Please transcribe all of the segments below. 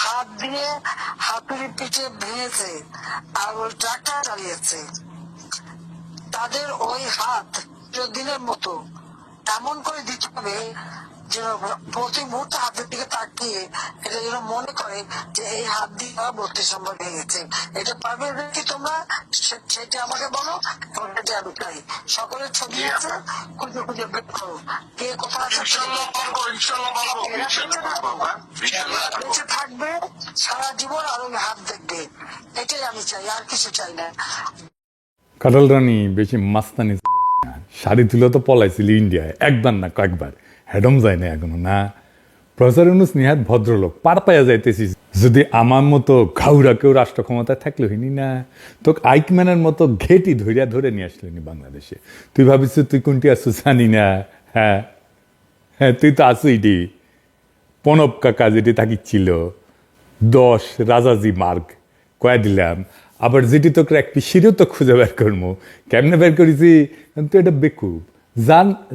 হাত দিয়ে হাতুড়ি পিঠে ভেঙেছে আর ওই ট্রাক্টর চালিয়েছে, তাদের ওই হাত দিনের মতো এমন করে দিতে হবে যেন প্রতি মুহূর্তে হাতের দিকে তাকিয়ে এটা যেন মনে করে যে এই হাত দিয়ে 32 নম্বর ভেঙেছে। এটা পারবে কি তোমরা? সেটা আমাকে বলো, সেটা আমি চাই। সকলের ছবি আছে, খুঁজে খুঁজে বের করো কে কোথায় বেঁচে থাকবে সারা জীবন আর ওই হাত দেখবে। এটাই আমি চাই, আর কিছু চাই না। কাটাল রানী বেশি মাস্তানি শাড়ি তুলে তো পলাইছিল ইন্ডিয়ায়, একবার না কয়েকবার, হেডম যায় না এখনো না। প্রফেসর ইউনূস নিহাত ভদ্রলোক, পার পাইয়া যাইতেছি। যদি আমার মতো ঘাউরা কেউ রাষ্ট্র ক্ষমতায় থাকলে হইনি না, তোকে আইকম্যানের মতো ঘেটি ধরিয়া ধরে নিয়ে আসলেনি বাংলাদেশে। তুই ভাবিস তুই কোনটি আসু জানি না? হ্যাঁ হ্যাঁ, তুই তো আসুইডি প্রণব কাকা যেটি থাকিছিল 10 রাজাজি মার্গ কয়া দিলাম। আবার যেটি তোকে এক পিসিরও তো খুঁজে বের করবো, কেমনে বের করেছি তুই এটা বেকুব।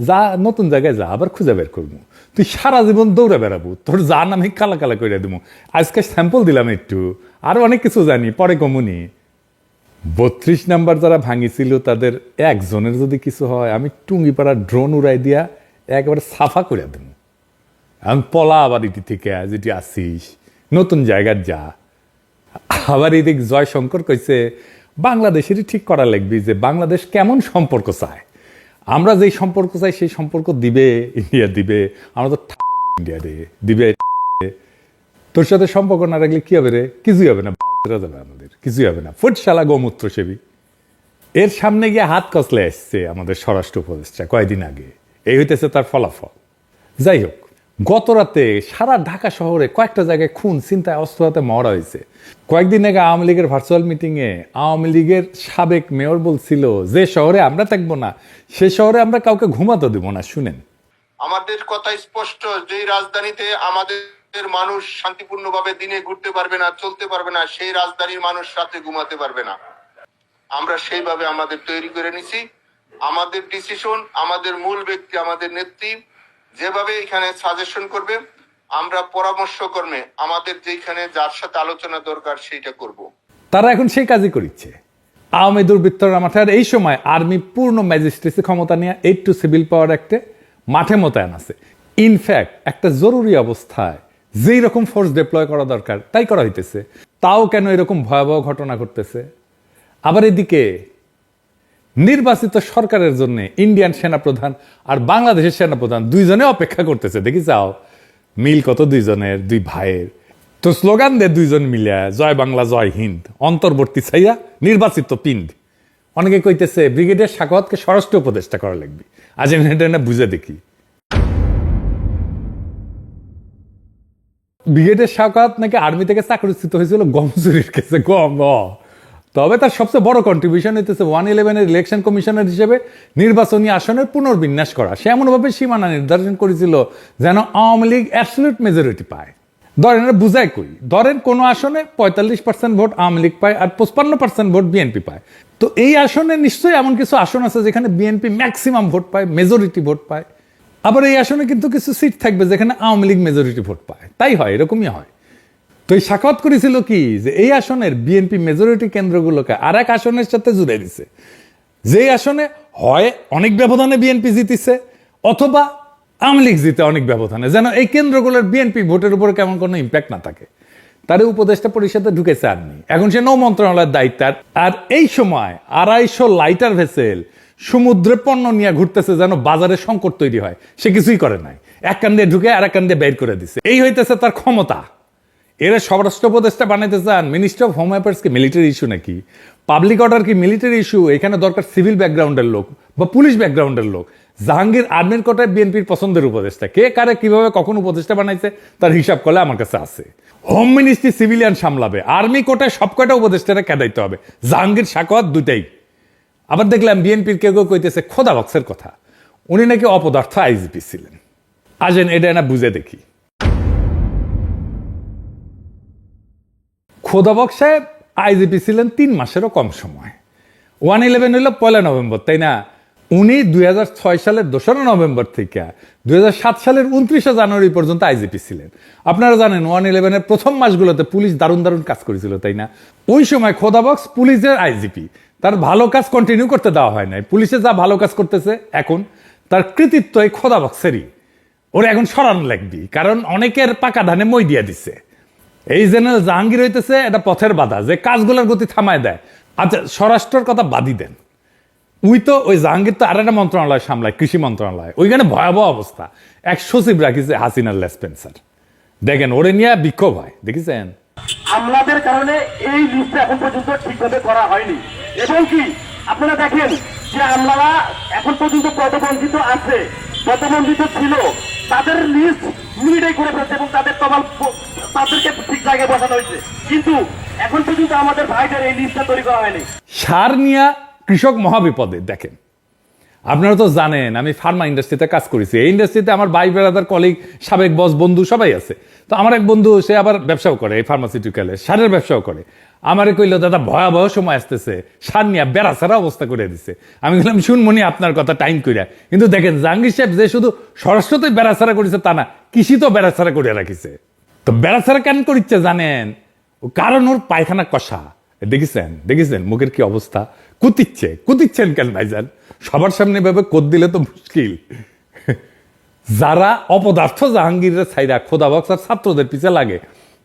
যা নতুন জায়গায় যা, আবার খুঁজে বের করবো। তুই সারা জীবন দৌড়ে বেড়াবো, তোর যা নামে কালা কালা করে দেবো। আজকে স্যাম্পল দিলাম একটু, আরো অনেক কিছু জানি, পরে কমুনি। 32 নাম্বার যারা ভাঙিছিল তাদের একজনের যদি কিছু হয়, আমি টুঙ্গিপাড়া ড্রোন উড়াই দিয়া একেবারে সাফা করে দেবো। আমি পলা আবার এটি থেকে যেটি আসিস, নতুন জায়গার যা। আবার এদিক জয়শঙ্কর কইছে বাংলাদেশেরই ঠিক করা লাগবে যে বাংলাদেশ কেমন সম্পর্ক চায়। আমরা যেই সম্পর্ক চাই সেই সম্পর্ক দিবে ইন্ডিয়া, দিবে। আমরা তো ইন্ডিয়া রে দিবে। তোর সাথে সম্পর্ক না রাখলে কি হবে রে? কিছুই হবে না, যাবে আমাদের কিছুই হবে না। ফুটশালা গোমূত্র সেবী। এর সামনে গিয়ে হাত কসলে আসছে আমাদের স্বরাষ্ট্র উপদেষ্টা কয়েকদিন আগে, এই হইতেছে তার ফলাফল। যাই হোক, গত রাতে সারা ঢাকা শহরে কয়েকটা জায়গায় খুন, চিন্তায়, অস্ত্র হাতে মরা হয়েছে। কয়েকদিন আগে আওয়ামী লীগের ভার্চুয়াল মিটিংয়ে আওয়ামী লীগের সাবেক মেয়র বলছিল যে শহরে আমরা থাকবো না সে শহরে আমরা কাউকে ঘুমাতে দেবো না। শুনেন, আমাদের কথা স্পষ্ট, যে রাজধানীতে আমাদের মানুষ শান্তিপূর্ণভাবে দিনে ঘুরতে পারবে না, চলতে পারবে না, সেই রাজধানীর মানুষ রাতে ঘুমাতে পারবে না। আমরা সেইভাবে আমাদের তৈরি করে নিছি। আমাদের ডিসিশন, আমাদের মূল ব্যক্তি, আমাদের নেত্রী যেভাবে এখানে সাজেশন করবে, আমরা পরামর্শ কর্মে আমাদের যেখানে যার সাথে আলোচনা দরকার সেইটা করব। তারা এখন সেই কাজই করিচ্ছে। আওয়ামী দুর্বৃত্তরা মাঠে, আর এই সময় আর্মি পূর্ণ ম্যাজিস্ট্রেসি ক্ষমতা নিয়ে 8 টু সিভিল পাওয়ার অ্যাক্টে মাঠে মোতায়েন আছে। ইনফ্যাক্ট একটা জরুরি অবস্থায় যেই রকম ফোর্স ডিপ্লয় করা দরকার তাই করা হইতেছে। তাও কেন এরকম ভয়াবহ ঘটনা ঘটতেছে? আবার এদিকে নির্বাচিত সরকারের জন্য ইন্ডিয়ান সেনাপ্রধান আর বাংলাদেশের সেনাপ্রধান দুইজনে অপেক্ষা করতেছে। দেখি যাও মিল কত দুইজনের, দুই ভাইয়ের। তো স্লোগান দে দুইজন মিলিয়া, জয় বাংলা জয় হিন্দ, অন্তর্বর্তী ছাইয়া নির্বাচিত পিণ্ড। অনেকে কইতেছে ব্রিগেডিয়ার সাখাওয়াতকে স্বরাষ্ট্র উপদেষ্টা করা লাগবে। আজ আমি এটা না বুঝে দেখি। ব্রিগেডিয়ার সাখাওয়াত নাকি আর্মি থেকে চাকরিচ্যুত হয়েছিল গম চুরির কেসে। গম, তবে তার সবচেয়ে বড় কন্ট্রিবিউশন হইতেছে 111-এর ইলেকশন কমিশনার হিসেবে নির্বাচনী আসনের পুনর্বিন্যাস করা। সে এমনভাবে সীমানা নির্ধারণ করেছিল যেন আওয়ামী লীগ অ্যাবসলিউট মেজরিটি পায়। ধরেন বুঝায় কই, ধরেন কোন আসনে 45% ভোট আওয়ামী লীগ পায় আর 55% ভোট বিএনপি পায়। তো এই আসনে নিশ্চয়ই এমন কিছু আসন আছে যেখানে বিএনপি ম্যাক্সিমাম ভোট পায়, মেজরিটি ভোট পায়। আবার এই আসনে কিন্তু কিছু সিট থাকবে যেখানে আওয়ামী লীগ মেজরিটি ভোট পায়। তাই হয়, এরকমই হয়। তো এই সাক্ষাৎ করেছিল কি যে এই আসনের বিএনপি মেজরিটি কেন্দ্রগুলোকে আর এক আসনের সাথে জুড়ে দিছে, যে আসনে হয় অনেক ব্যবধানে বিএনপি জিতিছে অথবা আওয়ামী লীগ জিতে অনেক ব্যবধানে, যেন এই কেন্দ্রগুলোর বিএনপি ভোটের উপর কেমন কোনো ইম্প্যাক্ট না থাকে। তার উপদেষ্টা পরিষদে ঢুকেছে আর্মি, এখন সে নৌ মন্ত্রণালয়ের দায়িত্ব। আর এই সময় 250 লাইটার ভেসেল সমুদ্রে পণ্য নিয়ে ঘুরতেছে যেন বাজারে সংকট তৈরি হয়। সে কিছুই করে নাই, এক কান দিয়ে ঢুকে আর এক কান দিয়ে বের করে দিছে। এই হইতেছে তার ক্ষমতা। এরা স্বরাষ্ট্র উপদেষ্টা বানাইতে চান। মিনিস্ট্রি অফ হোম অ্যাফেয়ার্স কি মিলিটারি ইস্যু নাকি? পাবলিক অর্ডার কি মিলিটারি ইস্যু? এখানে দরকার সিভিল ব্যাকগ্রাউন্ডের লোক বা পুলিশ ব্যাকগ্রাউন্ডের লোক। জাহাঙ্গীর আর্মির কোটায় বিএনপির পছন্দের উপদেষ্টা। কে কারে কিভাবে কখন উপদেষ্টা বানাইছে তার হিসাব করলে আমার কাছে আছে। হোম মিনিস্ট্রি সিভিলিয়ান সামলাবে, আর্মি কোটায় সব কয়টা উপদেষ্টারা কেদাইতে হবে। জাহাঙ্গীর সাখাওয়াত দুটাই। আবার দেখলাম বিএনপির কেউ কেউ কইতেছে খোদা বক্সের কথা, উনি নাকি অপদার্থ আইজিপি ছিলেন। আসেন এটা না বুঝে দেখি। খোদাবক সাহেব আইজিপি ছিলেন 3 মাসেরও কম সময়। 111 হইল 1 নভেম্বর, তাই না? উনি 2006 সালের 2রা নভেম্বর থেকে 2007 সালের 29শে জানুয়ারি পর্যন্ত আইজিপি ছিলেন। আপনারা জানেন 111-এর প্রথম মাসগুলোতে পুলিশ দারুণ দারুণ কাজ করেছিল, তাই না? ওই সময় খোদাবক্স পুলিশের আইজিপি, তার ভালো কাজ কন্টিনিউ করতে দেওয়া হয় নাই। পুলিশে যা ভালো কাজ করতেছে এখন তার কৃতিত্ব এই খোদাবক্সেরই। ওরা এখন সরানো লাগবে, কারণ অনেকের পাকা ধানে মই দিয়ে দিচ্ছে। এই জেনারেল জাহাঙ্গীর হইতেছে এটা পথের বাধা, যে কাজগুলোর গতি থামায় দেয়। আচ্ছা, স্বরাষ্ট্রের কথা বাদই দেন, ওই জাহাঙ্গীর তো আর একটা মন্ত্রণালয় সামলায়, কৃষি মন্ত্রণালয়। ওইখানে ভয়াবহ অবস্থা, এক সচিব রাখিছে হাসিনার লেসপেন্সার। দেখেন ওরে নিয়ে বিক্ষোভ হয়, দেখেছেন? আমলাদের কারণে এই লিস্ট এখন পর্যন্ত ঠিকভাবে করা হয়নি, এবং কি আপনারা দেখেন যে আমলারা এখন পর্যন্ত পদবঞ্চিত আছে, পদবঞ্চিত ছিল, তাদের লিস্ট মিনিটেই করে ফেলছে এবং তাদের তমাল তাদেরকে ঠিক জায়গায় বসানো হয়েছে, কিন্তু এখন পর্যন্ত আমাদের ভাইদের এই লিস্টটা তৈরি করা হয়নি। সার নিয়ে কৃষক মহাবিপদে। দেখেন, আপনারা তো জানেন আমি ফার্মা ইন্ডাস্ট্রিতে কাজ করেছি। এই ইন্ডাস্ট্রিতে আমার ভাই ব্রাদার, কলিগ, সাবেক বস, বন্ধু সবাই আছে। তো আমার এক বন্ধু, সে আবার ব্যবসাও করে, এই ফার্মাসিউটিক্যালে সারের ব্যবসাও করে। আমারে কইল, দাদা ভয়াবহ সময় আসতেছে, সার নিয়ে বেড়াছাড়া অবস্থা করে দিচ্ছে। আমি বললাম, শুনমনি আপনার কথা টাইম কইরা। কিন্তু দেখেন জাহাঙ্গীর সাহেব যে শুধু স্বরাষ্ট্রতে বেড়াছাড়া করেছে তা না, কৃষি তো বেড়াছাড়া করে রাখিছে। তো বেড়াছাড়া কেন করিচ্ছে জানেন? কারণ ওর পায়খানা কষা। দেখেছেন মুখের কি অবস্থা? কুতিচ্ছেন কেন ভাইজান? সবার সামনে ভাবে কোদ দিলে তো মুশকিল। যারা অপদার্থ জাহাঙ্গীরের ছাইরা খোদাবক্স আর ছাত্রদের পিছে লাগে,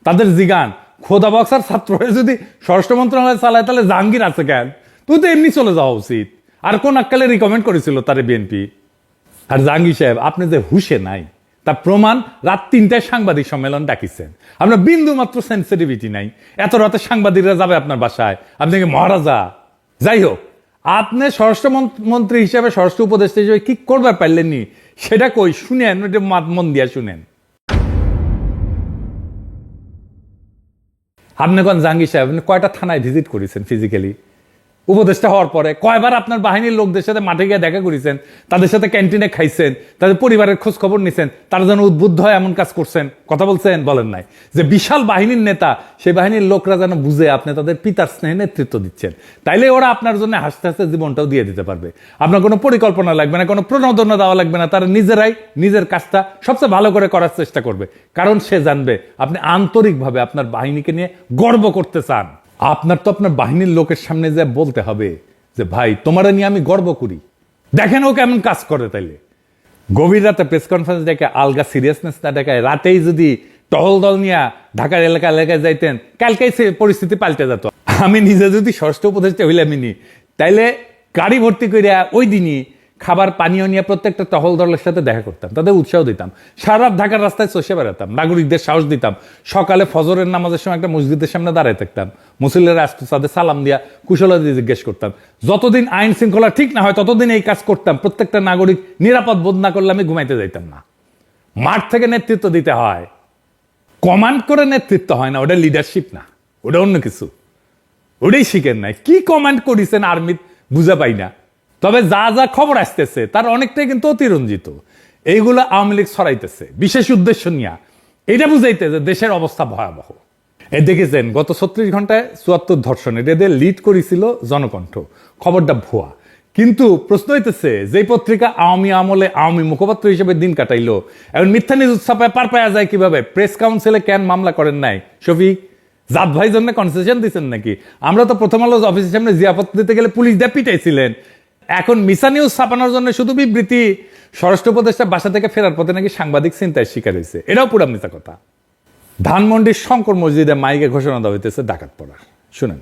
তাদের জিগান খোদাবক্স আর ছাত্ররা যদি স্বরাষ্ট্র মন্ত্রণালয় চালায়, তাহলে জাহাঙ্গীর আছে কেন? তুই তো এমনি চলে যাওয়া উচিত। আর কোন আক্কালে রিকমেন্ড করেছিল তারে বিএনপি? আর জাহাঙ্গীর সাহেব, আপনি যে হুশে নাই তার প্রমাণ রাত 3টায় সাংবাদিক সম্মেলন ডাকিছেন। আপনার বিন্দু মাত্র সেন্সিটিভিটি নাই। এত রাতে সাংবাদিকরা যাবে আপনার বাসায়? আপনি কি মহারাজা? যাই হোক, আপনি স্বরাষ্ট্র মন্ত্রী হিসেবে, স্বরাষ্ট্র উপদেষ্টা হিসেবে কি করবার পারলেননি সেটা কই শুনেন, মন দিয়া শুনেন। আপনি কোন জাহাঙ্গীর সাহেব, আপনি কয়টা থানায় ভিজিট করেছেন ফিজিক্যালি? উপদেষ্টা হওয়ার পরে কয়বার আপনার বাহিনীর লোকদের সাথে মাঠে গিয়ে দেখা করেছেন, তাদের সাথে ক্যান্টিনে খাইছেন, তাদের পরিবারের খোঁজ খবর নিছেন, তারা যেন উদ্বুদ্ধ হয় এমন কাজ করছেন? কথা বলছেন? বলেন নাই। যে বিশাল বাহিনীর নেতা, সেই বাহিনীর লোকরা যেন বুঝে আপনি তাদের পিতার স্নেহে নেতৃত্ব দিচ্ছেন, তাইলে ওরা আপনার জন্য হাসতে হাসতে জীবনটাও দিয়ে দিতে পারবে। আপনার কোনো পরিকল্পনা লাগবে না, কোনো প্রণোদনা দেওয়া লাগবে না। তারা নিজেরাই নিজের কাজটা সবচেয়ে ভালো করে করার চেষ্টা করবে, কারণ সে জানবে আপনি আন্তরিকভাবে আপনার বাহিনীকে নিয়ে গর্ব করতে চান। আপনার তো আপনার বাহিনীর লোকের সামনে যে বলতে হবে যে ভাই, তোমারা নিয়ে আমি গর্ব করি। দেখেন ও কেমন কাজ করে। তাইলে গভীর রাতে প্রেস কনফারেন্স ডেকে আলগা সিরিয়াসনেস না দেখায়, রাতেই যদি টহল দল নিয়ে ঢাকার এলাকায় যাইতেন, কালকেই সে পরিস্থিতি পাল্টে যেত। আমি নিজে যদি ষষ্ঠ উপদেষ্টা হইলামিনি, তাইলে গাড়ি ভর্তি করিয়া ওই দিনই খাবার পানীয় নিয়ে প্রত্যেকটা টহল দলের সাথে দেখা করতাম, তাদের উৎসাহ দিতাম, সারা ঢাকার রাস্তায় চষে বেড়াতাম, নাগরিকদের সাহস দিতাম। সকালে ফজরের নামাজের সময় একটা মসজিদের সামনে দাঁড়ায় থাকতাম, মুসল্লিরা আসতো, তাদের সালাম দিয়া কুশলাদি জিজ্ঞেস করতাম। যতদিন আইন শৃঙ্খলা ঠিক না হয় ততদিন এই কাজ করতাম। প্রত্যেকটা নাগরিক নিরাপদ বোধ না করলে আমি ঘুমাইতে যাইতাম না। মাঠ থেকে নেতৃত্ব দিতে হয়, কমান্ড করে নেতৃত্ব হয় না। ওটা লিডারশিপ না, ওটা অন্য কিছু। ওটাই শিখেন নাই। কি কমান্ড করেছেন আর্মিত বুঝা পাই না। তবে যা যা খবর আসতেছে তার অনেকটাই কিন্তু অতিরঞ্জিত। এইগুলো আওয়ামী লীগ ছড়াইতেছে বিশেষ উদ্দেশ্য নিয়ে, এটা বুঝাইতে যে দেশের অবস্থা ভয়াবহ। এ দেখেছেন গত 36 ঘন্টায় 74 ধর্ষণ, এদের লিড করেছিল জনকণ্ঠ। খবরটা ভুয়া, কিন্তু প্রশ্ন হইতেছে যে পত্রিকা আওয়ামী আমলে আওয়ামী মুখপাত্র হিসেবে দিন কাটাইলো, এখন মিথ্যা নিউজ ছাপায় পার পাওয়া যায় কিভাবে? প্রেস কাউন্সিলে কেন মামলা করেন নাই শফিক? জাত ভাই জন্য কনসেশন দিচ্ছেন নাকি? আমরা তো প্রথম আলো অফিসের সামনে জিয়াপত দিতে গেলে পুলিশ দিয়ে পিটাইছিলেন। এখন মিছা নিউজ ছাপানোর জন্য শুধু বিবৃতি। স্বরাষ্ট্র উপদেষ্টা বাসা থেকে ফেরার পথে নাকি সাংবাদিক ছিনতাইয়ের শিকার হয়েছে, এটাও পুরা মিথ্যা কথা। ধানমন্ডির শঙ্কর মসজিদে মাইকে ঘোষণা দেওয়া হইতেছে ডাকাত পড়ার, শুনেন।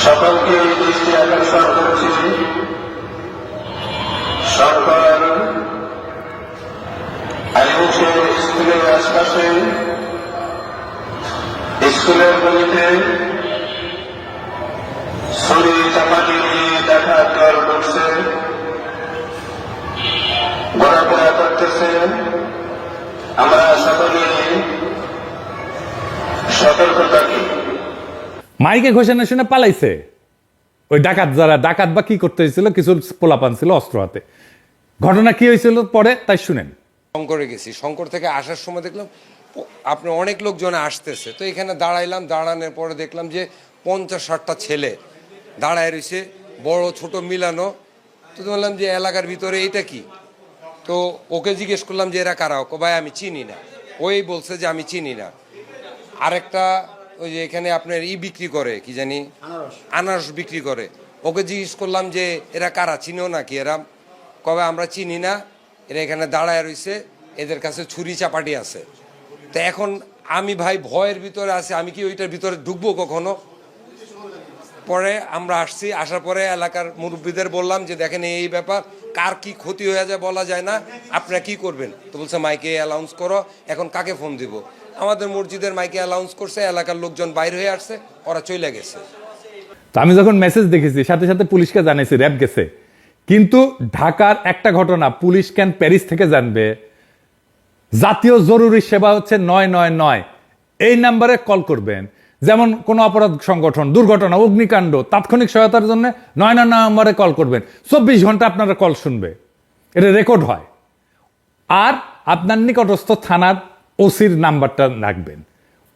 সকলকে দৃষ্টি আকর্ষণ করছি, সরকার আইনছে স্কুলের আশপাশে, স্কুলের গলিতে ছড়ি চাপাতি নিয়ে দেখা দল করছে, ঘোরাফেরা করতেছে। আমরা সকলে সতর্ক থাকি। মাইকে ঘোষণা শুনে পালাইছে ওই ডাকাত। যারা ডাকাত বা কি করতে হয়েছিল, কিছু পোলাপান ছিল অস্ত্র হাতে। ঘটনা কি হয়েছিল পরে তাই শুনেন। শঙ্করে গেছি, শঙ্কর থেকে আসার সময় দেখলাম আপনার অনেক লোকজন আসতেছে, তো এখানে দাঁড়াইলাম, দাঁড়ানোর পরে দেখলাম যে 50-60টা ছেলে দাঁড়ায় রয়েছে, বড় ছোট মিলানো। তো বললাম যে এলাকার ভিতরে এটা কি, তো ওকে জিজ্ঞেস করলাম যে এরা কারা, ওকে ভাই আমি চিনি না। ওই বলছে যে আমি চিনি না। আরেকটা ওই যে এখানে আপনার বিক্রি করে, কি জানি আনারস বিক্রি করে, ওকে জিজ্ঞেস করলাম যে এরা কারা, চিনো নাকি এরা, কবে আমরা চিনি না, এরা এখানে দাঁড়ায় রয়েছে, এদের কাছে ছুরি চাপাটি আছে। তো এখন আমি ভাই ভয়ের ভিতরে আছি, আমি কি ওইটার ভিতরে ঢুকবো কখনো? পরে আমরা আসছি, আসার পরে এলাকার মুরব্বীদের বললাম যে দেখেন এই ব্যাপার, কার কি ক্ষতি হয়ে যায় বলা যায় না, আপনারা কি করবেন? তো বলছে মাইকে অ্যালাউন্স করো। এখন কাকে ফোন দিব? আমাদের মসজিদের মাইকে অ্যালাউন্স করছে, এলাকার লোকজন বাইরে হয়ে আসছে, ওরা চলে গেছে। তো আমি যখন মেসেজ দেখেছি সাথে সাথে পুলিশকে জানাইছি, র্যাব গেছে। কিন্তু ঢাকার একটা ঘটনা পুলিশ কেন প্যারিস থেকে জানবে? জাতীয় জরুরি সেবা হচ্ছে 999, এই নাম্বারে কল করবেন। যেমন কোনো অপরাধ সংগঠন, দুর্ঘটনা, অগ্নিকাণ্ড, তাৎক্ষণিক সহায়তার জন্য 999 নম্বরে কল করবেন। 24 ঘন্টা আপনারা কল শুনবে, এটা রেকর্ড হয়। আর আপনার নিকটস্থ থানার ওসির নাম্বারটা রাখবেন,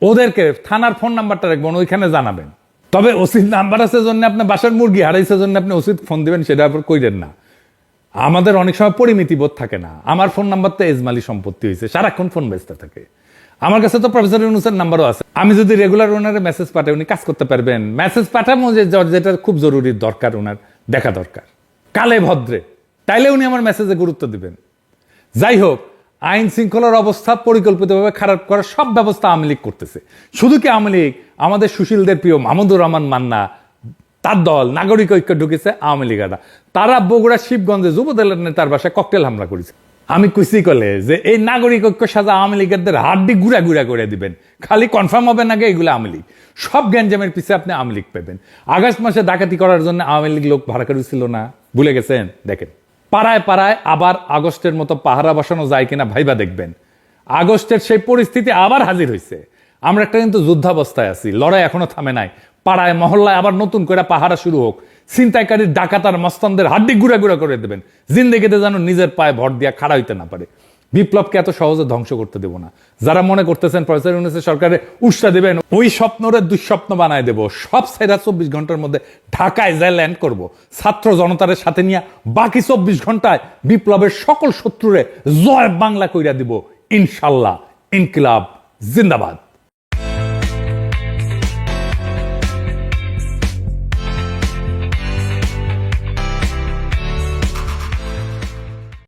ওদেরকে থানার ফোন নাম্বারটা রাখবেন, ওইখানে জানাবেন। তবে ওসির নাম্বার আছে জন্য আপনার বাসার মুরগি হারাইছে জন্য আপনি ওসির ফোন দিবেন, সেটা আবার কইরেন না। আমাদের অনেক সময় পরিমিতি বোধ থাকে না। আমার ফোন নাম্বার তো এজমালি সম্পত্তি হয়েছে, সারাক্ষণ ফোন ব্যস্ত থাকে। আমার কাছে তো প্রফেসর ইউনূসের নাম্বারও আছে। আমি যদি রেগুলার ওনারে মেসেজ পাঠাই, উনি কাজ করতে পারবেন। মেসেজ পাঠাবো যেটা খুব জরুরি দরকার, ওনার দেখা দরকার কালে ভদ্রে, তাইলে উনি আমার মেসেজে গুরুত্ব দিবেন। যাই হোক, আইন শৃঙ্খলার অবস্থা পরিকল্পিতভাবে খারাপ করার সব ব্যবস্থা আওয়ামী লীগ করতেছে। শুধু কি আওয়ামী লীগ, আমাদের সুশীলদের প্রিয় মাহমুদুর রহমান মান্না, তার দল নাগরিক ঐক্য ঢুকেছে, আওয়ামী লীগরা তারা বগুড়া শিবগঞ্জে যুবদলের নেতার বাসায় ককটেল হামলা করেছে। আমি কুসি কলে যে এই নাগরিক ঐক্য সাজা আওয়ামী লীগের হাড্ডি গুড়া গুড়া করে দিবেন, খালি কনফার্ম হবে না এগুলো আওয়ামী লীগ। সব গ্যাঞ্জামের পিছিয়ে আপনি আওয়ামী লীগ পাবেন। আগস্ট মাসে ডাকাতি করার জন্য আওয়ামী লীগ লোক ভাড়া করেছিল না, ভুলে গেছেন? দেখেন, পাড়ায় পাড়ায় আবার আগস্টের মতো পাহারা বসানো যায় কিনা ভাইবা দেখবেন। আগস্টের সেই পরিস্থিতি আবার হাজির হয়েছে। আমরা একটা কিন্তু যুদ্ধাবস্থায় আছি, লড়াই এখনো থামে নাই। পাড়ায় মহল্লায় আবার নতুন করে পাহারা শুরু হোক। ছিনতাইকারীর ডাকাতার মস্তানদের হাড্ডি গুড়া গুড়া করে দেবেন, জিন্দেগিতে যেন নিজের পায়ে ভর দিয়া খাড়া হইতে না পারে। বিপ্লবকে এত সহজে ধ্বংস করতে দেব না। যারা মনে করতেছেন প্রফেসর ইউনূসের সরকারে উৎসাহ দেবেন, ওই স্বপ্নরে দুঃস্বপ্ন বানায় দেব। সব সেরা 24 ঘন্টার মধ্যে ঢাকায় যায় ল্যান্ড করব, ছাত্র জনতার সাথে নিয়ে বাকি 24 ঘন্টায় বিপ্লবের সকল শত্রুরে জয় বাংলা কইরা দিব ইনশাল্লাহ। ইনকিলাব জিন্দাবাদ।